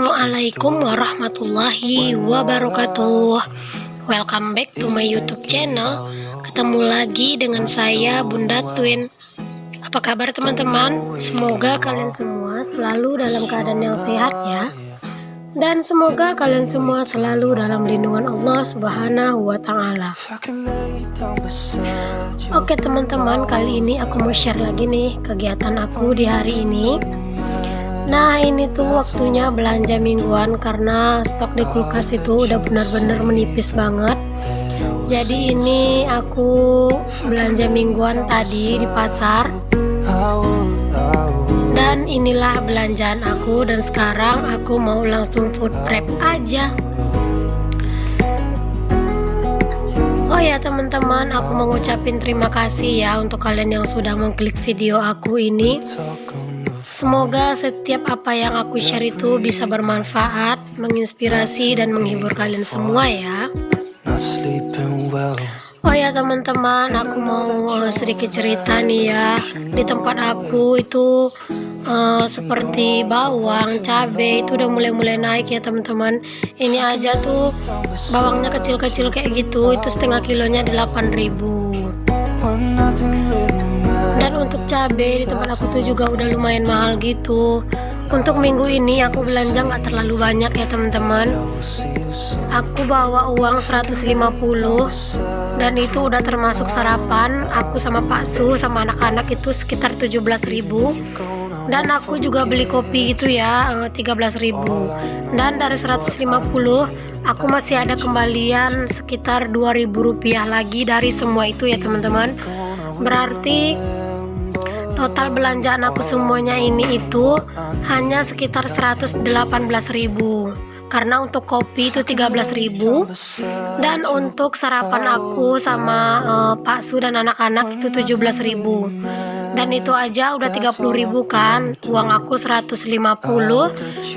Assalamualaikum warahmatullahi wabarakatuh. Welcome back to my YouTube channel. Ketemu lagi dengan saya Bunda Twin. Apa kabar teman-teman? Semoga kalian semua selalu dalam keadaan yang sehat ya. Dan semoga kalian semua selalu dalam lindungan Allah Subhanahu wa Ta'ala. Oke teman-teman, kali ini aku mau share lagi nih kegiatan aku di hari ini. Nah, ini tuh waktunya belanja mingguan karena stok di kulkas itu udah benar-benar menipis banget. Jadi ini aku belanja mingguan tadi di pasar. Dan inilah belanjaan aku, dan sekarang aku mau langsung food prep aja. Oh ya teman-teman, aku mau ngucapin terima kasih ya untuk kalian yang sudah mengklik video aku ini. Semoga setiap apa yang aku share itu bisa bermanfaat, menginspirasi, dan menghibur kalian semua ya. Oh ya teman-teman, aku mau sedikit cerita nih ya. Di tempat aku itu seperti bawang, cabai itu udah mulai naik ya teman-teman. Ini aja tuh bawangnya kecil-kecil kayak gitu, itu setengah kilonya 8.000. Dan untuk cabai di tempat aku tuh juga udah lumayan mahal gitu. Untuk minggu ini aku belanja nggak terlalu banyak ya teman-teman. Aku bawa uang 150, dan itu udah termasuk sarapan aku sama Pak Su sama anak-anak itu sekitar 17.000. Dan aku juga beli kopi gitu ya 13.000. Dan dari 150 aku masih ada kembalian sekitar 2.000 rupiah lagi dari semua itu ya teman-teman. Berarti total belanjaan aku semuanya ini itu hanya sekitar 118.000. Karena untuk kopi itu 13.000, dan untuk sarapan aku sama Pak Su dan anak-anak itu 17.000. Dan itu aja udah 30.000 kan. Uang aku 150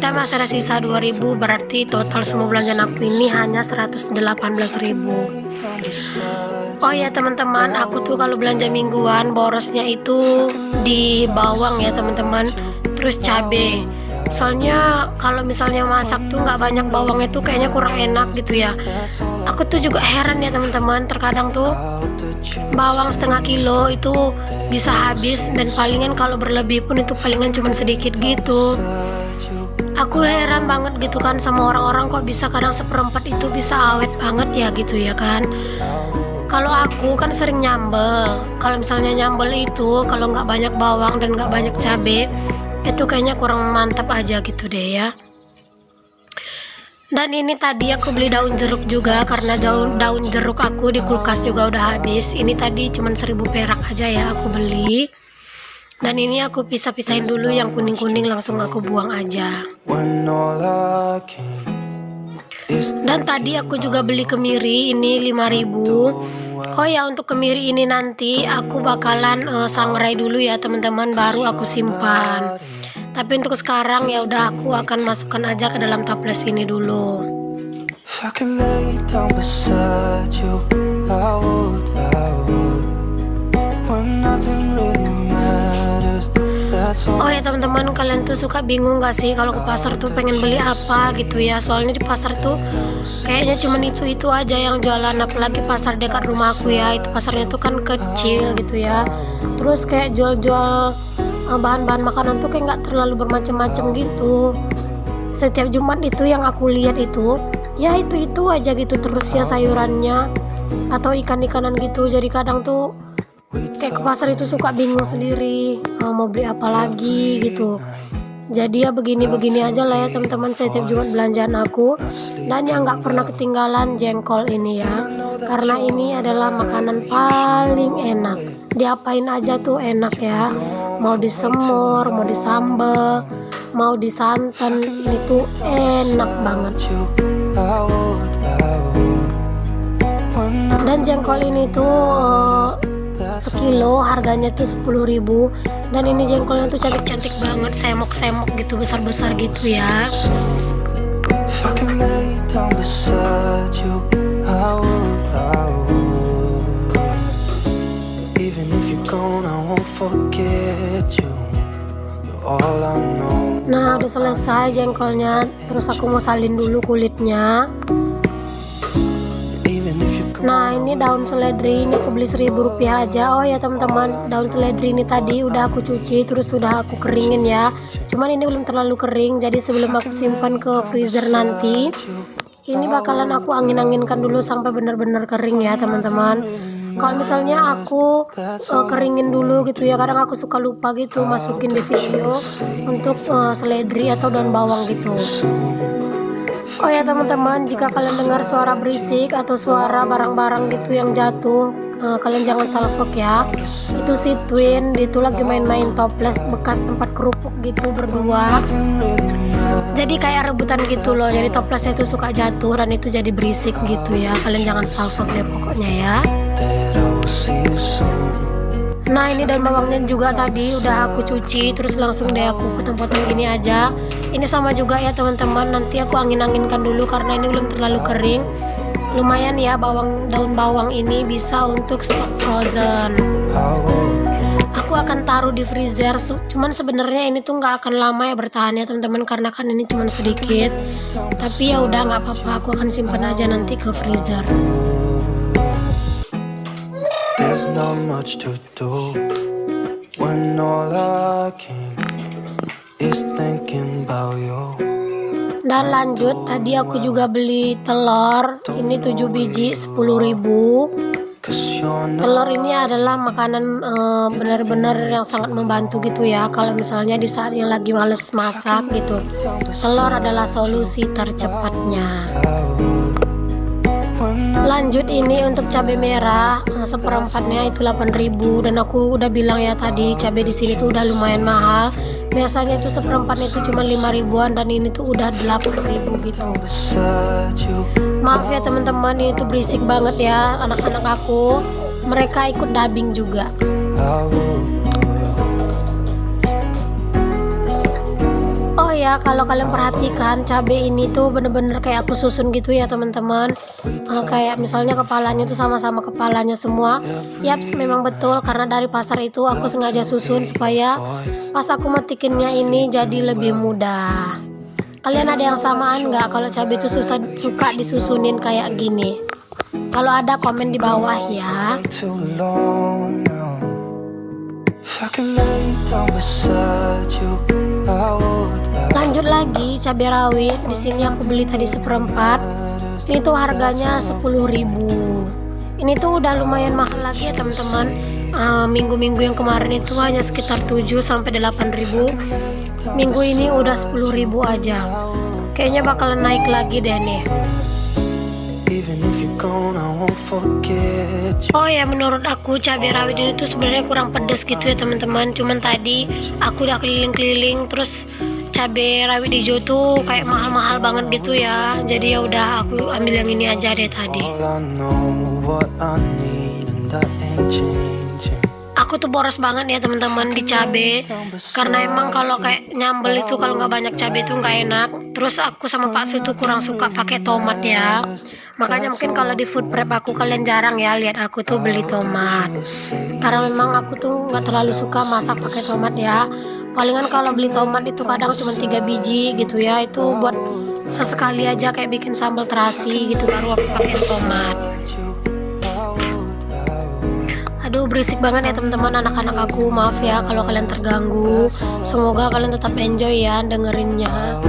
dan masih ada sisa 2.000, berarti total semua belanjaan aku ini hanya 118.000. Oh ya teman-teman, aku tuh kalau belanja mingguan borosnya itu di bawang ya teman-teman, terus cabai. Soalnya kalau misalnya masak tuh nggak banyak bawangnya tuh kayaknya kurang enak gitu ya. Aku tuh juga heran ya teman-teman, terkadang tuh bawang setengah kilo itu bisa habis, dan palingan kalau berlebih pun itu palingan cuma sedikit gitu. Aku heran banget gitu kan sama orang-orang kok bisa kadang seperempat itu bisa awet banget ya gitu ya kan. Kalau aku kan sering nyambel. Kalau misalnya nyambel itu kalau nggak banyak bawang dan nggak banyak cabai, itu kayaknya kurang mantap aja gitu deh ya. Dan ini tadi aku beli daun jeruk juga karena daun jeruk aku di kulkas juga udah habis. Ini tadi cuma 1.000 perak aja ya aku beli. Dan ini aku pisah-pisahin dulu, yang kuning-kuning langsung aku buang aja. Dan tadi aku juga beli kemiri ini 5.000. Oh ya, untuk kemiri ini nanti aku bakalan sangrai dulu ya teman-teman, baru aku simpan. Tapi untuk sekarang ya udah aku akan masukkan aja ke dalam toples ini dulu. Oh ya teman-teman, kalian tuh suka bingung gak sih kalau ke pasar tuh pengen beli apa gitu ya. Soalnya di pasar tuh kayaknya cuman itu aja yang jualan, apalagi pasar dekat rumah aku ya. Itu pasarnya tuh kan kecil gitu ya. Terus kayak jual-jual bahan-bahan makanan tuh kayak nggak terlalu bermacam-macam gitu. Setiap Jumat itu yang aku lihat itu ya itu aja gitu terus ya, sayurannya atau ikan-ikanan gitu. Jadi kadang tuh kayak ke pasar itu suka bingung sendiri mau beli apa lagi gitu. Jadi ya begini-begini aja lah ya teman-teman setiap Jumat belanjaan aku. Dan yang nggak pernah ketinggalan jengkol ini ya, karena ini adalah makanan paling enak. Diapain aja tuh enak ya, mau disemur, mau disambel, mau disantan, ini tuh enak banget. Dan jengkol ini tuh sekilo harganya tuh 10.000. Dan ini jengkolnya tuh cantik-cantik banget, semok-semok gitu, besar-besar gitu ya. Nah, udah selesai jengkolnya, terus aku mau salin dulu kulitnya. Nah, ini daun seledri, ini aku beli Rp1.000 aja. Oh ya teman-teman, daun seledri ini tadi udah aku cuci, terus sudah aku keringin ya. Cuman ini belum terlalu kering, jadi sebelum aku simpan ke freezer nanti, ini bakalan aku angin-anginkan dulu sampai benar-benar kering ya teman-teman. Kalau misalnya aku keringin dulu gitu ya, kadang aku suka lupa gitu masukin di video untuk seledri atau daun bawang gitu. Oh ya teman-teman, jika kalian dengar suara berisik atau suara barang-barang gitu yang jatuh, kalian jangan salfok ya. Itu si Twin, itu lagi main-main toples bekas tempat kerupuk gitu berdua. Jadi kayak rebutan gitu loh, jadi toplesnya itu suka jatuh dan itu jadi berisik gitu ya. Kalian jangan salfok deh pokoknya ya. Nah, ini daun bawangnya juga tadi udah aku cuci, terus langsung deh aku potong-potong gini aja. Ini sama juga ya teman-teman, nanti aku angin-anginkan dulu karena ini belum terlalu kering. Lumayan ya daun bawang ini bisa untuk stok frozen. Aku akan taruh di freezer, cuman sebenarnya ini tuh nggak akan lama ya bertahan ya teman-teman, karena kan ini cuma sedikit. Tapi ya udah nggak apa-apa, aku akan simpan aja nanti ke freezer. There's not much to do when all I can is thinking about you. Dan lanjut, tadi aku juga beli telur, ini 7 biji 10.000. Telur ini adalah makanan benar-benar yang sangat membantu gitu ya, kalau misalnya di saat yang lagi males masak gitu. Telur adalah solusi tercepatnya. Lanjut, ini untuk cabai merah, seperempatnya itu 8.000, dan aku udah bilang ya tadi cabai di sini tuh udah lumayan mahal. Biasanya itu seperempatnya itu cuma 5.000-an, dan ini tuh udah 8.000 gitu. Maaf ya teman-teman, ini tuh berisik banget ya anak-anak aku. Mereka ikut dubbing juga. Oh ya, kalau kalian perhatikan cabai ini tuh bener-bener kayak aku susun gitu ya teman-teman. Kayak misalnya kepalanya tuh sama-sama kepalanya semua. Yaps, memang betul, karena dari pasar itu aku sengaja susun supaya pas aku metikinnya ini jadi lebih mudah. Kalian ada yang samaan nggak kalau cabai itu suka disusunin kayak gini? Kalau ada, komen di bawah ya. Lanjut lagi, cabai rawit di sini aku beli tadi seperempat. Ini tuh harganya 10.000. Ini tuh udah lumayan mahal lagi ya teman-teman. Minggu-minggu yang kemarin itu hanya sekitar 7-8.000. Minggu ini udah 10.000 aja. Kayaknya bakalan naik lagi deh nih. Oh ya, menurut aku cabai rawit ini tuh sebenarnya kurang pedas gitu ya teman-teman. Cuman tadi aku udah keliling-keliling, terus cabai rawit hijau tuh kayak mahal-mahal banget gitu ya. Jadi ya udah aku ambil yang ini aja deh tadi. Aku tuh boros banget ya teman-teman di cabai, karena emang kalau kayak nyambel itu kalau nggak banyak cabai itu nggak enak. Terus aku sama Pak Su tuh kurang suka pakai tomat ya. Makanya mungkin kalau di food prep aku kalian jarang ya lihat aku tuh beli tomat, karena memang aku tuh nggak terlalu suka masak pakai tomat ya. Palingan kalau beli tomat itu kadang cuma 3 biji gitu ya, itu buat sesekali aja kayak bikin sambal terasi gitu, baru aku pakai tomat. Aduh, berisik banget ya teman-teman anak-anak aku, maaf ya kalau kalian terganggu. Semoga kalian tetap enjoy ya dengerinnya.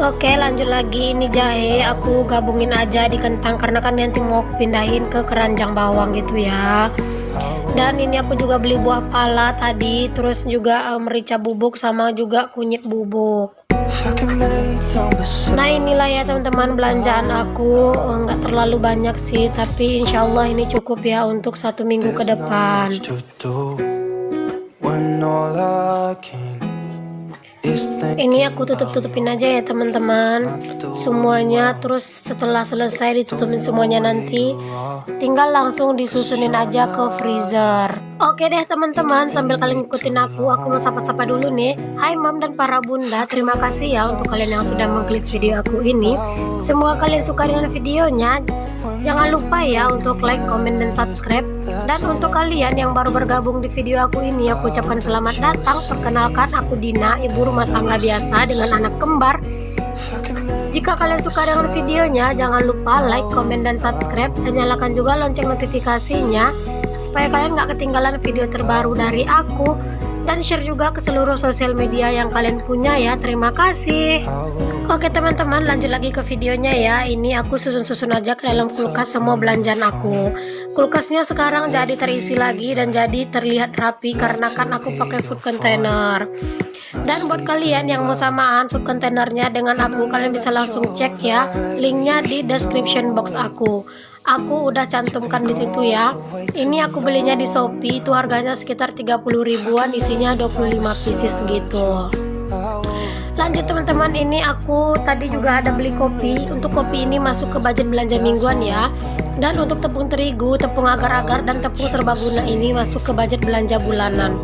Oke, lanjut lagi, ini jahe aku gabungin aja di kentang karena kan nanti mau aku pindahin ke keranjang bawang gitu ya. Dan ini aku juga beli buah pala tadi, terus juga merica bubuk sama juga kunyit bubuk. Nah, inilah ya teman-teman belanjaan aku, nggak terlalu banyak sih, tapi insya Allah ini cukup ya untuk 1 minggu ke depan. Ini aku tutupin aja ya teman-teman semuanya, terus setelah selesai ditutupin semuanya nanti tinggal langsung disusunin aja ke freezer. Oke deh teman-teman, sambil kalian ngikutin aku mau sapa-sapa dulu nih. Hai Mam dan para bunda, terima kasih ya untuk kalian yang sudah mengklik video aku ini. Semoga kalian suka dengan videonya. Jangan lupa ya untuk like, komen, dan subscribe. Dan untuk kalian yang baru bergabung di video aku ini, aku ucapkan selamat datang. Perkenalkan, aku Dina, ibu rumah tangga biasa dengan anak kembar. Jika kalian suka dengan videonya, jangan lupa like, komen, dan subscribe. Dan nyalakan juga lonceng notifikasinya, supaya kalian gak ketinggalan video terbaru dari aku. Dan share juga ke seluruh sosial media yang kalian punya ya. Terima kasih. Oke teman-teman, lanjut lagi ke videonya ya. Ini aku susun-susun aja ke dalam kulkas semua belanjaan aku. Kulkasnya sekarang jadi terisi lagi dan jadi terlihat rapi karena kan aku pakai food container. Dan buat kalian yang mau samaan food containernya dengan aku, kalian bisa langsung cek ya, linknya di description box aku. Aku udah cantumkan di situ ya. Ini aku belinya di Shopee, itu harganya sekitar 30 ribuan, isinya 25 pieces gitu. Lanjut teman-teman, ini aku tadi juga ada beli kopi. Untuk kopi ini masuk ke budget belanja mingguan ya. Dan untuk tepung terigu, tepung agar-agar, dan tepung serbaguna ini masuk ke budget belanja bulanan.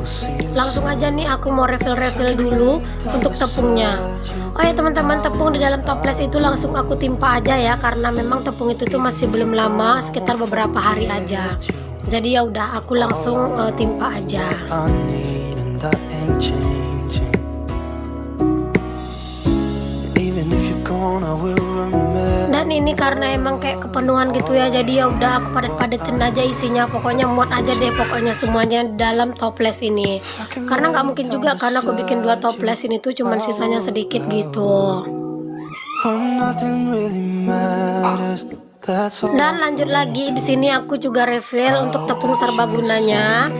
Langsung aja nih aku mau refill dulu untuk tepungnya. Oh ya teman-teman, tepung di dalam toples itu langsung aku timpa aja ya, karena memang tepung itu tuh masih belum lama, sekitar beberapa hari aja. Jadi ya udah aku langsung timpa aja. Dan ini karena emang kayak kepenuhan gitu ya, jadi ya udah aku padat-padatin aja isinya. Pokoknya muat aja deh pokoknya semuanya dalam toples ini. Karena nggak mungkin juga karena aku bikin 2 toples ini tuh cuman sisanya sedikit gitu. Dan lanjut lagi, di sini aku juga refill untuk tepung serbagunanya.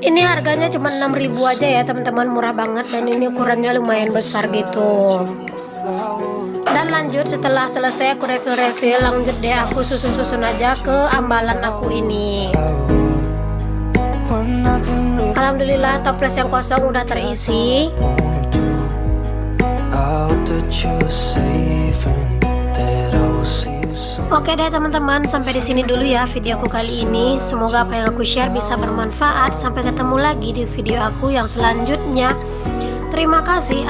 Ini harganya cuma 6.000 aja ya teman-teman, murah banget, dan ini ukurannya lumayan besar gitu. Dan lanjut, setelah selesai aku refill, lanjut deh aku susun-susun aja ke ambalan aku ini. Alhamdulillah toples yang kosong udah terisi. Oke deh teman-teman, sampai di sini dulu ya videoku kali ini. Semoga apa yang aku share bisa bermanfaat. Sampai ketemu lagi di video aku yang selanjutnya. Terima kasih.